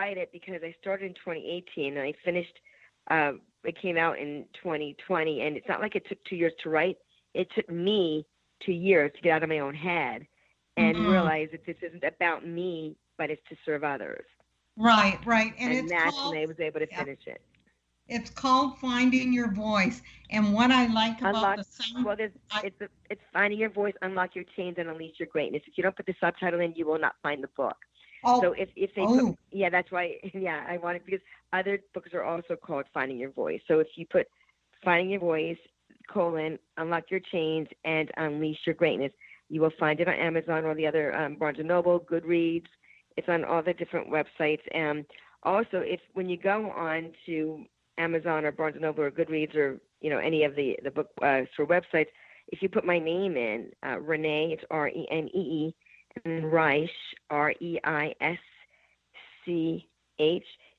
write it because I started in 2018 and I finished. It came out in 2020, and it's not like it took 2 years to write. It took me 2 years to get out of my own head and realize that this isn't about me, but it's to serve others. Right. And that's when I was able to finish it. It's called Finding Your Voice. And what I like about the sound... Well, it's Finding Your Voice, Unlock Your Chains, and Unleash Your Greatness. If you don't put the subtitle in, you will not find the book. Oh. So if they put, that's why, I want it, because other books are also called Finding Your Voice. So if you put Finding Your Voice, Unlock Your Chains, and Unleash Your Greatness, you will find it on Amazon or the other Barnes & Noble, Goodreads. It's on all the different websites. And also, when you go on to Amazon or Barnes & Noble or Goodreads or, any of the book store websites, if you put my name in, Renee, it's Renee, and Reisch, Reisch,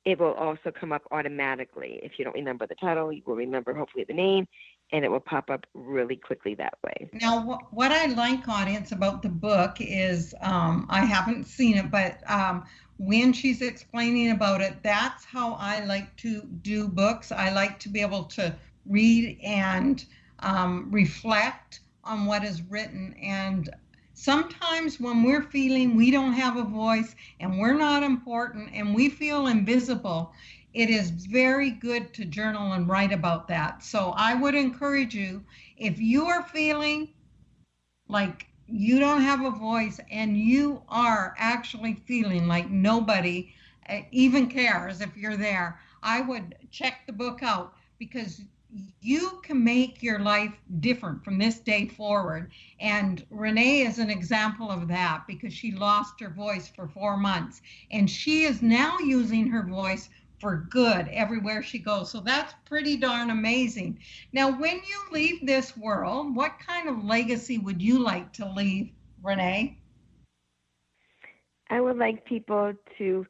it will also come up automatically. If you don't remember the title, you will remember hopefully the name, and it will pop up really quickly that way. Now, what I like, audience, about the book is, I haven't seen it, but when she's explaining about it, that's how I like to do books. I like to be able to read and reflect on what is written. And sometimes when we're feeling we don't have a voice and we're not important and we feel invisible, it is very good to journal and write about that. So I would encourage you, if you are feeling like you don't have a voice and you are actually feeling like nobody even cares if you're there, I would check the book out, because you can make your life different from this day forward. And Renee is an example of that, because she lost her voice for 4 months and she is now using her voice for good everywhere she goes. So that's pretty darn amazing. Now, when you leave this world, what kind of legacy would you like to leave, Renee? I would like people to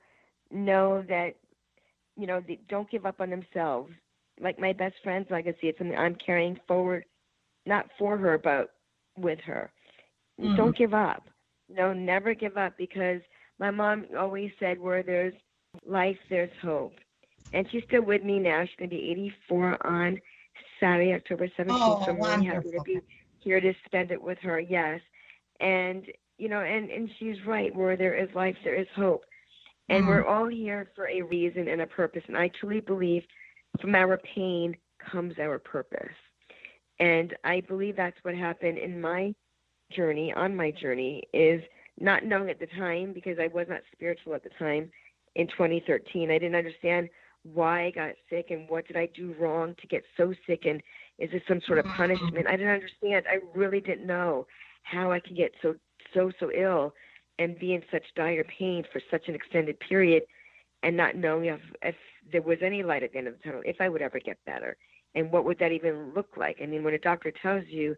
know that, they don't give up on themselves. Like my best friend's legacy, it's something I'm carrying forward, not for her, but with her. Don't give up. Never give up, because my mom always said, where there's life, there's hope. And she's still with me now. She's going to be 84 on Saturday, October 17th. Oh, so I'm really happy to be here to spend it with her. Yes. And, and she's right. Where there is life, there is hope. And we're all here for a reason and a purpose. And I truly believe from our pain comes our purpose. And I believe that's what happened in my journey, is not knowing at the time, because I was not spiritual at the time in 2013. I didn't understand why I got sick and what did I do wrong to get so sick, and is this some sort of punishment? I didn't understand. I really didn't know how I could get so ill and be in such dire pain for such an extended period, and not knowing if there was any light at the end of the tunnel, if I would ever get better, and what would that even look like. I mean, when a doctor tells you,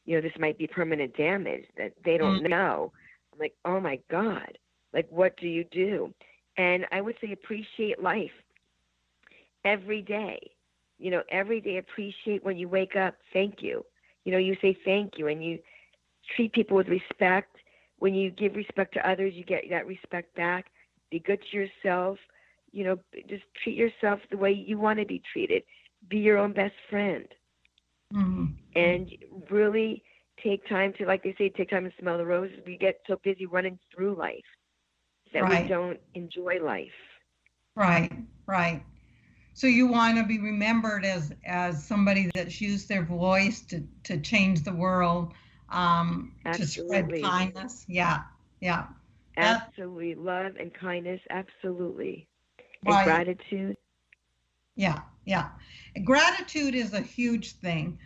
this might be permanent damage, that they don't know, I'm like, oh my God, like, what do you do? And I would say appreciate life every day. Every day, appreciate when you wake up. Thank you. You say thank you, and you treat people with respect. When you give respect to others, you get that respect back. Be good to yourself. Just treat yourself the way you want to be treated. Be your own best friend. And really take time to, like they say, take time to smell the roses. We get so busy running through life that we don't enjoy life. Right. So you want to be remembered as somebody that's used their voice to change the world, to spread kindness. Yeah. Absolutely. Love and kindness. Absolutely. And gratitude. Yeah. Gratitude is a huge thing,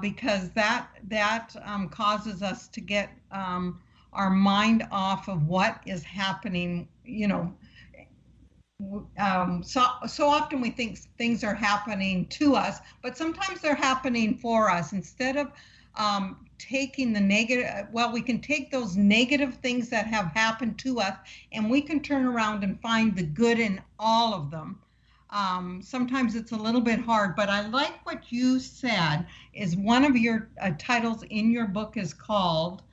because that causes us to get our mind off of what is happening. So often we think things are happening to us, but sometimes they're happening for us. Instead of taking the negative, we can take those negative things that have happened to us and we can turn around and find the good in all of them. Sometimes it's a little bit hard, but I like what you said, is one of your titles in your book is called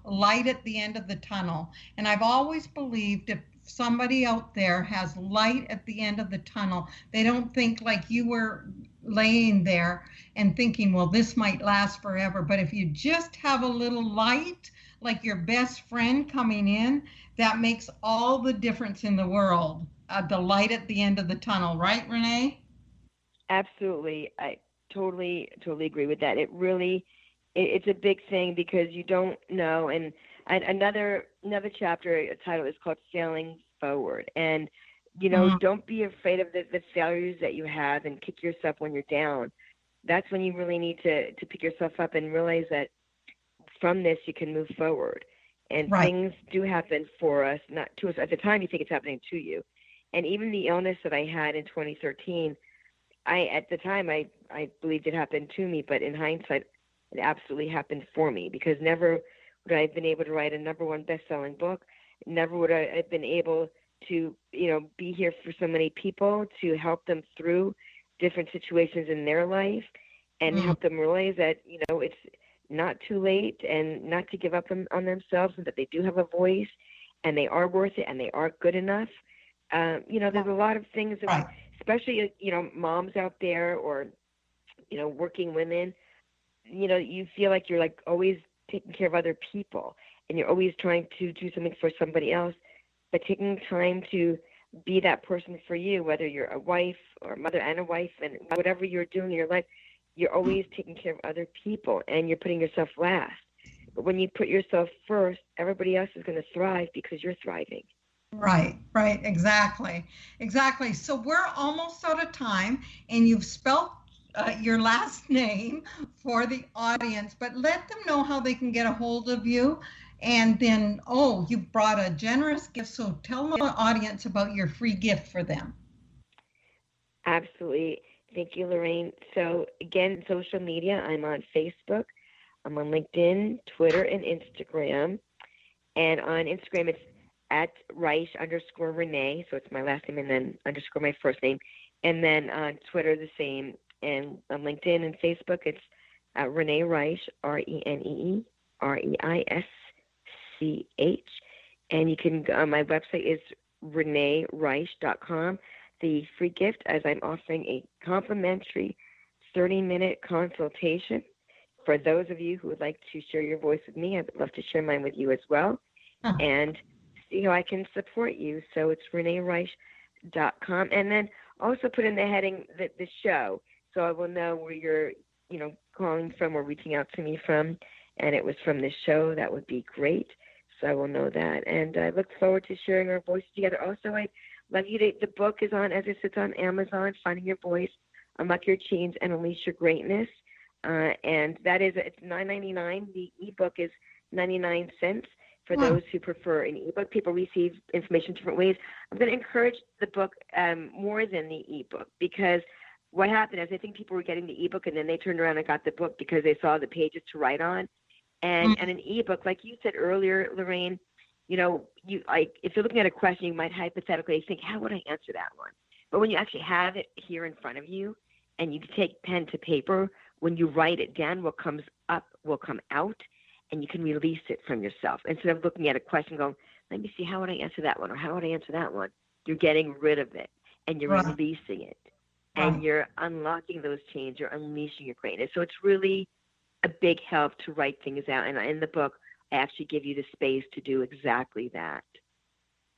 Light at the End of the Tunnel. And I've always believed if somebody out there has light at the end of the tunnel, they don't think like you were laying there and thinking, well, this might last forever. But if you just have a little light, like your best friend coming in, that makes all the difference in the world. The light at the end of the tunnel, right, Renee? Absolutely. I totally agree with that. It's a big thing because you don't know. And another chapter title is called Failing Forward. And, don't be afraid of the failures that you have and kick yourself when you're down. That's when you really need to pick yourself up and realize that from this you can move forward. And things do happen for us, not to us. At the time, you think it's happening to you. And even the illness that I had in 2013, at the time, I believed it happened to me, but in hindsight, it absolutely happened for me, because never would I have been able to write a #1 best-selling book. Never would I have been able to, be here for so many people, to help them through different situations in their life and help them realize that, it's not too late and not to give up on themselves, and that they do have a voice and they are worth it and they are good enough. There's a lot of things that, especially, moms out there, or, working women, you feel like you're like always taking care of other people and you're always trying to do something for somebody else, but taking time to be that person for you, whether you're a wife or a mother and a wife, and whatever you're doing in your life, you're always taking care of other people and you're putting yourself last. But when you put yourself first, everybody else is going to thrive because you're thriving. Right, exactly. So we're almost out of time, and you've spelled your last name for the audience, but let them know how they can get a hold of you. And then, you brought a generous gift, so tell the audience about your free gift for them. Absolutely. Thank you, Lorraine. So again, social media, I'm on Facebook, I'm on LinkedIn, Twitter, and Instagram. And on Instagram, it's at Reisch_Renee. So it's my last name and then underscore my first name. And then on Twitter, the same. And on LinkedIn and Facebook, it's Renee Reisch, RENEE REISCH. And you can go on my website is reneereisch.com. The free gift, as I'm offering a complimentary 30-minute consultation for those of you who would like to share your voice with me. I would love to share mine with you as well, and see how I can support you. So it's reneereisch.com, and then also put in the heading the show, so I will know where you're calling from or reaching out to me from, and it was from this show. That would be great. So I will know that, and I look forward to sharing our voices together. Also, I love you. The book is on, as it sits on Amazon, Finding Your Voice, Unlock Your Chains, and Unleash Your Greatness. And that is, it's $9.99. The ebook is 99 cents for those who prefer an ebook. People receive information different ways. I'm going to encourage the book more than the ebook, because what happened is I think people were getting the ebook and then they turned around and got the book because they saw the pages to write on. And an ebook, like you said earlier, Lorraine, if you're looking at a question, you might hypothetically think, how would I answer that one? But when you actually have it here in front of you and you take pen to paper, when you write it down, what comes up will come out, and you can release it from yourself. Instead of looking at a question going, let me see, how would I answer that one, or how would I answer that one? You're getting rid of it, and you're releasing it, and you're unlocking those chains, you're unleashing your greatness. So it's really a big help to write things out. And in the book, I actually give you the space to do exactly that.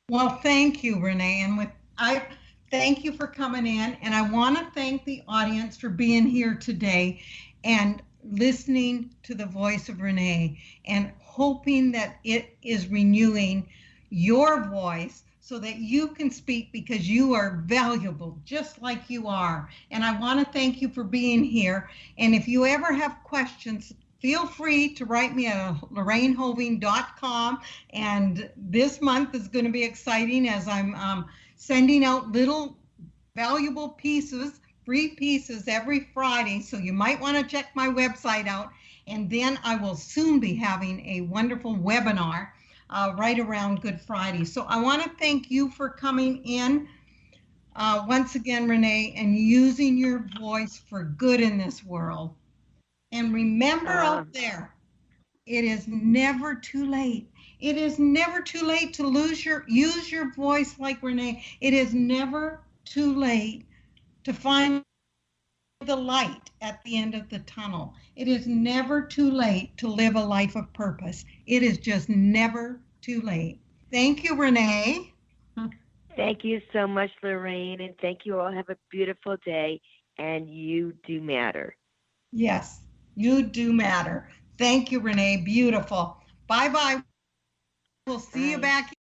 Well, thank you, Renee. And I thank you for coming in. And I want to thank the audience for being here today and listening to the voice of Renee, and hoping that it is renewing your voice so that you can speak, because you are valuable just like you are. And I want to thank you for being here. And if you ever have questions, feel free to write me at lorrainehoving.com. And this month is going to be exciting as I'm sending out little valuable pieces, free pieces every Friday. So you might want to check my website out. And then I will soon be having a wonderful webinar right around Good Friday. So I want to thank you for coming in once again, Renee, and using your voice for good in this world. And remember out there, it is never too late. It is never too late to use your voice like Renee. It is never too late to find the light at the end of the tunnel. It is never too late to live a life of purpose. It is just never too late. Thank you, Renee. Thank you so much, Lorraine, and thank you all. Have a beautiful day, and you do matter. Yes, you do matter. Thank you, Renee. Beautiful. Bye-bye. We'll see you Bye. back